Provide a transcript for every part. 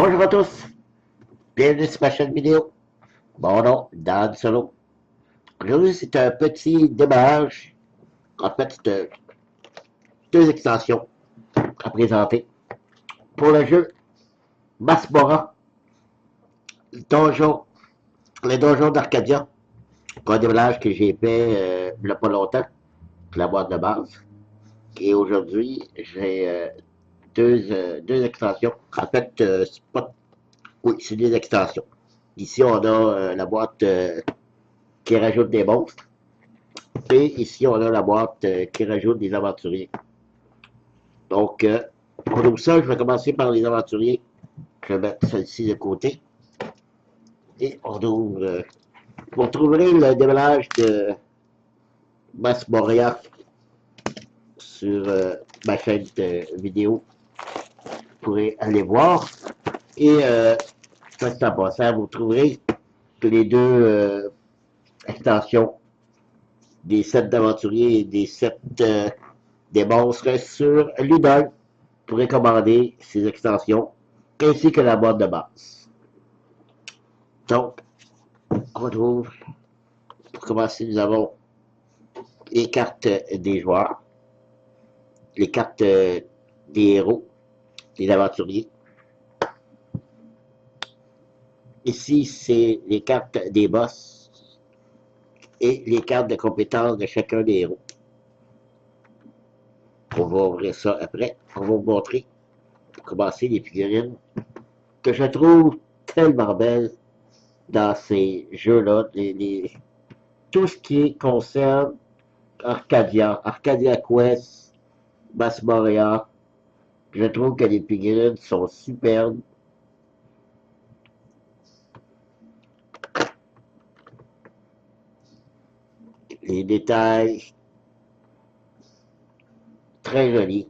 Bonjour à tous, bienvenue sur ma chaîne vidéo. Mon nom, Dan Solo. Aujourd'hui, c'est un petit démarrage. En fait, c'est deux extensions à présenter. Pour le jeu Masmora, donjon, les donjons d'Arcadia, un démarrage que j'ai fait il n'y a pas longtemps, la boîte de base. Et aujourd'hui, j'ai deux extensions. En fait, c'est pas... Oui, c'est des extensions. Ici, on a la boîte qui rajoute des monstres. Et ici, on a la boîte qui rajoute des aventuriers. Donc, pour ouvre ça, je vais commencer par les aventuriers. Je vais mettre celle-ci de côté. Et on ouvre. Vous trouverez le démarrage de Masmoria sur ma chaîne de vidéo. Vous pourrez aller voir. Et ça, c'est en passant, vous trouverez les deux extensions des sets d'aventuriers et des sets des monstres sur Ludol. Vous pourrez commander ces extensions ainsi que la boîte de base. Donc, on retrouve, pour commencer, nous avons les cartes des joueurs, les cartes des héros, des aventuriers. Ici, c'est les cartes des boss et les cartes de compétences de chacun des héros. On va ouvrir ça après. On va vous montrer, pour commencer, les figurines que je trouve tellement belles dans ces jeux-là. Tout ce qui concerne Arcadia, Arcadia Quest, Masmoria, je trouve que les figurines sont superbes. Les détails très jolis.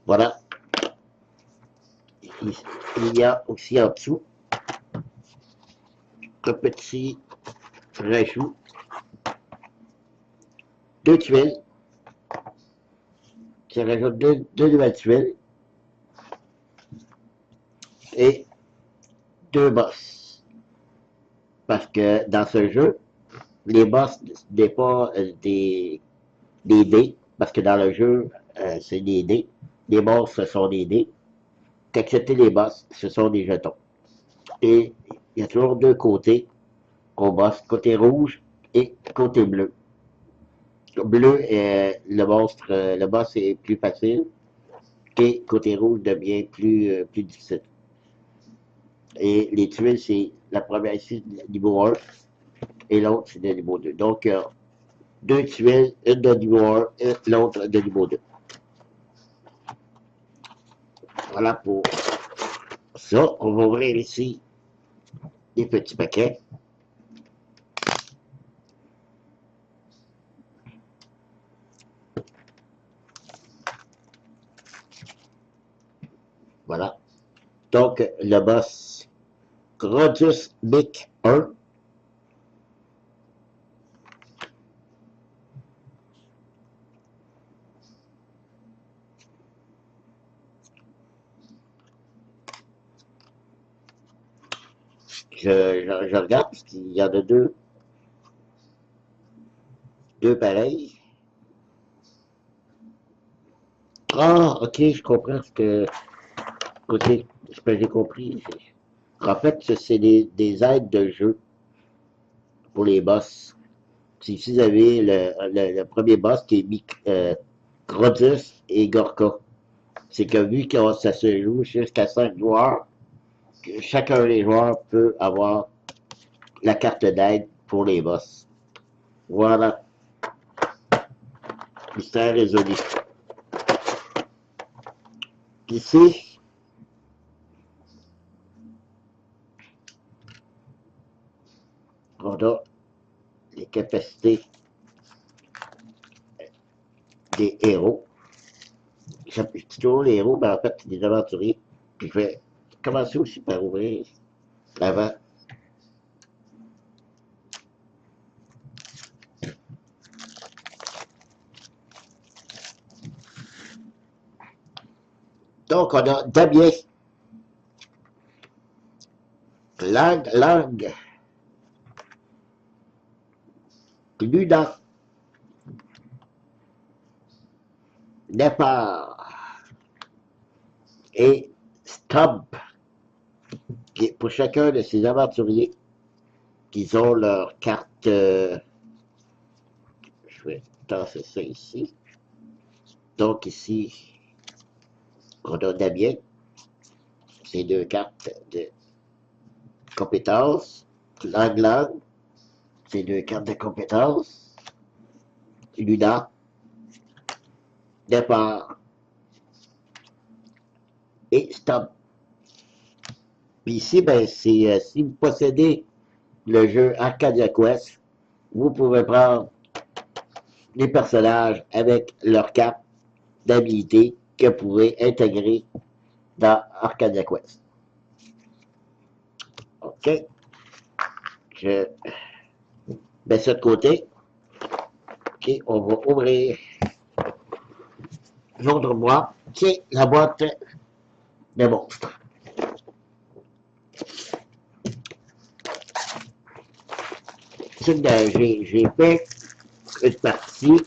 Voilà. Il y a aussi en dessous un petit rajout, deux tuiles, qui rajoute deux nouvelles tuiles et deux boss. Parce que dans ce jeu, les boss n'est pas des dés, parce que dans le jeu, c'est des dés. Les monstres, ce sont des dés. Qu'accepter les boss, ce sont des jetons. Et il y a toujours deux côtés au boss, côté rouge et côté bleu. Bleu, le monstre, le boss est plus facile, et côté rouge devient plus difficile. Et les tuiles, c'est la première ici, niveau 1, et l'autre, c'est de niveau 2. Donc, deux tuiles, une de niveau 1 et l'autre de niveau 2. Voilà pour ça. On va ouvrir ici les petits paquets. Voilà. Donc, le boss Grodus Mic 1. Je regarde parce qu'il y en a deux pareils. Ah, ok, je comprends ce que, ok, ce que j'ai compris. En fait, c'est des aides de jeu pour les boss. Si vous avez le premier boss qui est Grodus et Gorka. C'est que vu que ça se joue jusqu'à 5 joueurs, chacun des joueurs peut avoir la carte d'aide pour les boss. Voilà. Mystère résolu. Ici, on a les capacités des héros. Je dis toujours les héros, mais en fait, c'est des aventuriers. Puis je vais commencer aussi par ouvrir l'avant. Donc, on a Damien, Lang, Luna, Nepar et Stump, pour chacun de ces aventuriers qui ont leur carte. Je vais tasser ça ici. Donc ici, on a Damien, ces deux cartes de compétences. Lang, ces deux cartes de compétences. Luna, Nepar et Stump. Puis ici, ben, c'est si vous possédez le jeu Arcadia Quest, vous pouvez prendre les personnages avec leur carte d'habilité que vous pouvez intégrer dans Arcadia Quest. OK. Je mets ça de côté. OK, on va ouvrir l'autre boîte, qui est la boîte des monstres. J'ai fait une partie,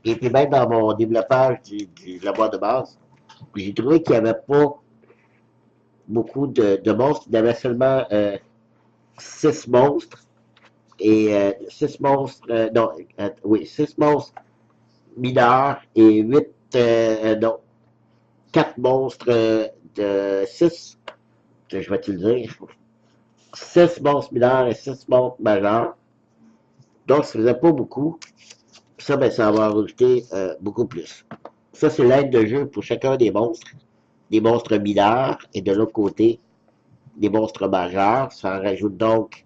et puis même dans mon développage de la boîte de base, j'ai trouvé qu'il n'y avait pas beaucoup de monstres. Il y avait seulement 6 monstres. Et 6 monstres, non, oui, 6 monstres mineurs et 8, non, 4 monstres de 6, je vais te le dire. 6 monstres mineurs et 6 monstres majeurs. Donc, ça faisait pas beaucoup. Ça, ben, ça va en rajouter beaucoup plus. Ça, c'est l'aide de jeu pour chacun des monstres mineurs, et de l'autre côté, des monstres majeurs. Ça en rajoute donc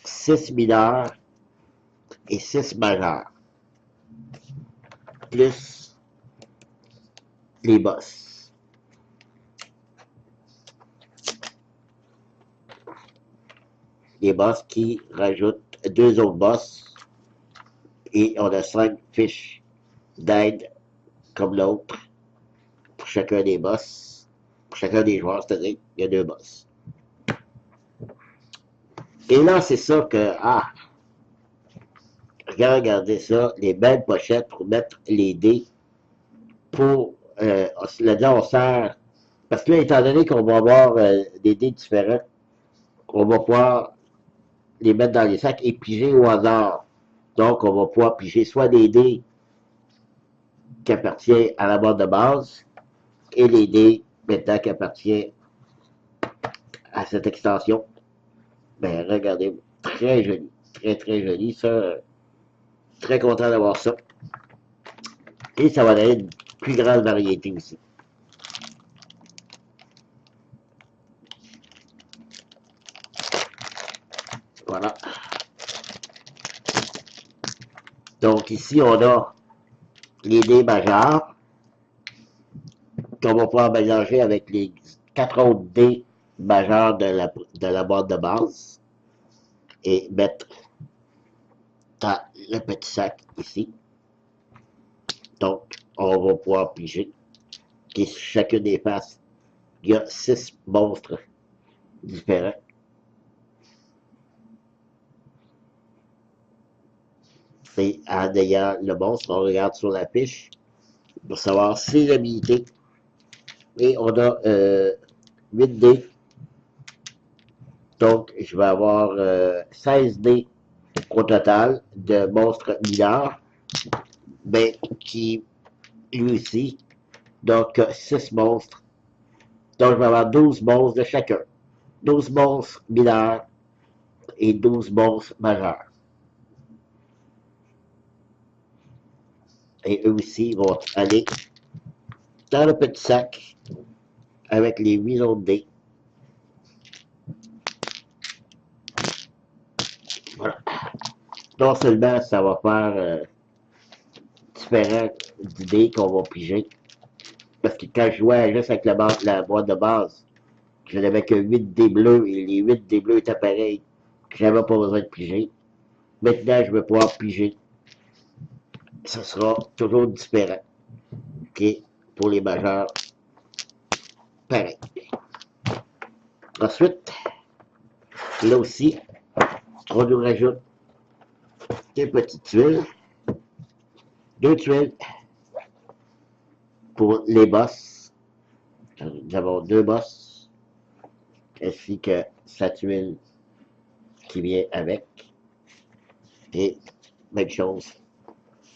6 mineurs et 6 majeurs. Plus les boss. Les boss qui rajoutent 2 autres boss. Et on a 5 fiches d'aide comme l'autre pour chacun des boss. Pour chacun des joueurs, c'est-à-dire il y a 2 boss. Et là, c'est ça que, regardez ça, les belles pochettes pour mettre les dés pour, là-dedans, on sert, parce que là, étant donné qu'on va avoir des dés différents, on va pouvoir les mettre dans les sacs et piger au hasard. Donc, on va pouvoir piger soit des dés qui appartiennent à la boîte de base et les dés maintenant qui appartiennent à cette extension. Ben, regardez, très joli, très très joli, ça, très content d'avoir ça. Et ça va donner une plus grande variété aussi. Voilà. Donc ici, on a les dés majeurs qu'on va pouvoir mélanger avec les 4 autres dés majeurs de la boîte de base et mettre dans le petit sac ici. Donc, on va pouvoir piger. Et sur chacune des faces, il y a 6 monstres différents. Et en ayant le monstre, on regarde sur la fiche pour savoir ses habilités. Et on a 8 dés. Donc, je vais avoir 16 dés au total de monstres mineurs. Mais qui, lui aussi, donc 6 monstres. Donc, je vais avoir 12 monstres de chacun. 12 monstres mineurs et 12 monstres majeurs. Et eux aussi vont aller dans le petit sac avec les 8 autres dés. non seulement ça va faire différentes idées qu'on va piger, parce que quand je jouais juste avec la boîte de base, je n'avais que 8 dés bleus et les 8 dés bleus étaient pareils. J'avais pas besoin de piger. Maintenant, je vais pouvoir piger. Ce sera toujours différent. OK? Pour les majeurs, pareil. Ensuite, là aussi, on nous rajoute des petites tuiles. 2 tuiles pour les boss. Nous avons 2 boss, ainsi que sa tuile qui vient avec. Et même chose,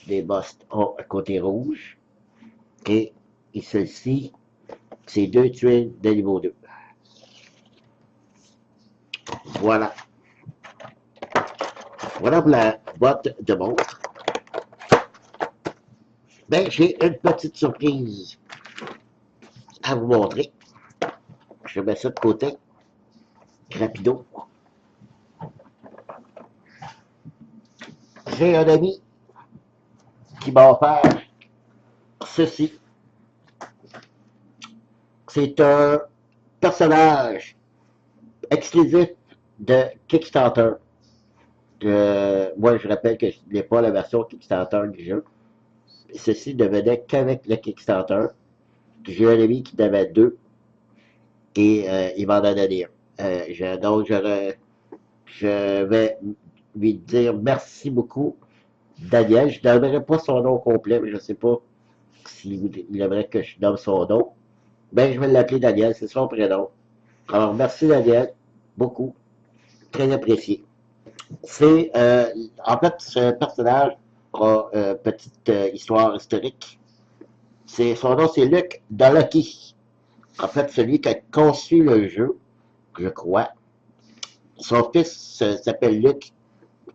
les boss ont un côté rouge. Et celle-ci, c'est 2 tuiles de niveau 2. Voilà. Voilà pour la boîte de montre. Ben, j'ai une petite surprise à vous montrer. Je mets ça de côté. Rapido. J'ai un ami qui m'a offert ceci. C'est un personnage exclusif de Kickstarter. Moi, je rappelle que je n'ai pas la version Kickstarter du jeu. Ceci ne venait qu'avec le Kickstarter. J'ai un ami qui en avait 2 et il m'en a donné un. Donc, je vais lui dire merci beaucoup, Daniel. Je n'aimerais pas son nom complet, mais je ne sais pas s'il aimerait que je nomme son nom. Ben, je vais l'appeler Daniel, c'est son prénom. Alors, merci Daniel, beaucoup, très apprécié. C'est, en fait, ce personnage a une petite histoire historique. Son nom, c'est Luc Dalaki. En fait, celui qui a conçu le jeu, je crois. Son fils s'appelle Luc.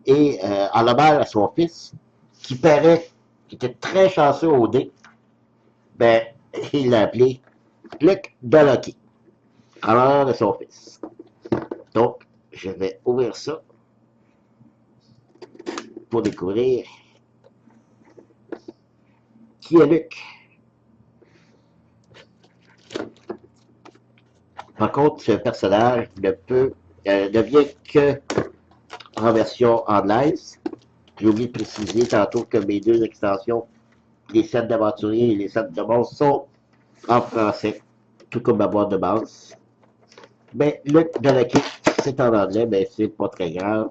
Et en hommage à son fils, qui paraît, qui était très chanceux au dé, ben, il l'a appelé Luc Dalaki, en l'honneur de son fils. Donc, je vais ouvrir ça pour découvrir qui est Luc. Par contre, ce personnage ne vient que en version anglaise. J'ai oublié de préciser tantôt que mes 2 extensions, les sets d'aventuriers et les sets de monstres, sont en français, tout comme ma boîte de base. Mais Luc Dalaki, c'est en anglais, mais c'est pas très grave.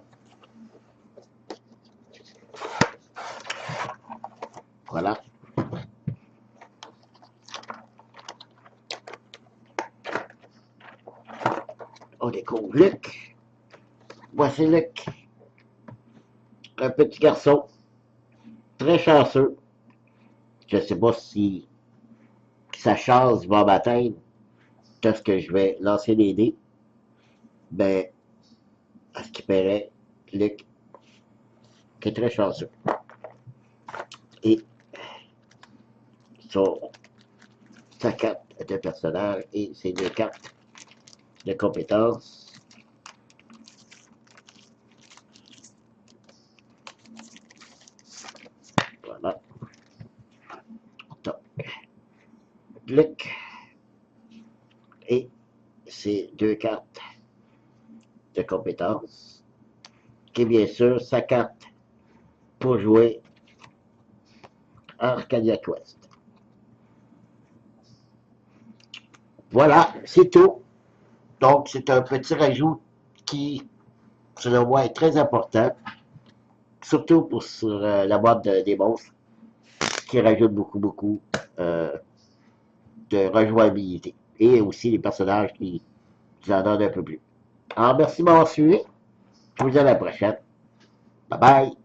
Voilà. On découvre Luc. Voici Luc. Un petit garçon, très chanceux. Je ne sais pas si sa chance va m'atteindre lorsque je vais lancer les dés. Ben, à ce qui paraît, Luc est très chanceux. Et sa carte de personnage et ses 2 cartes de compétences. Voilà. Donc, Luc et ses 2 cartes de compétences. Et bien sûr, sa carte pour jouer Arcadia Quest. Voilà, c'est tout. Donc, c'est un petit rajout qui, selon moi, est très important, surtout pour sur la boîte des monstres, qui rajoute beaucoup de rejouabilité. Et aussi les personnages qui en donnent un peu plus. Alors, merci de m'avoir suivi. Je vous dis à la prochaine. Bye bye.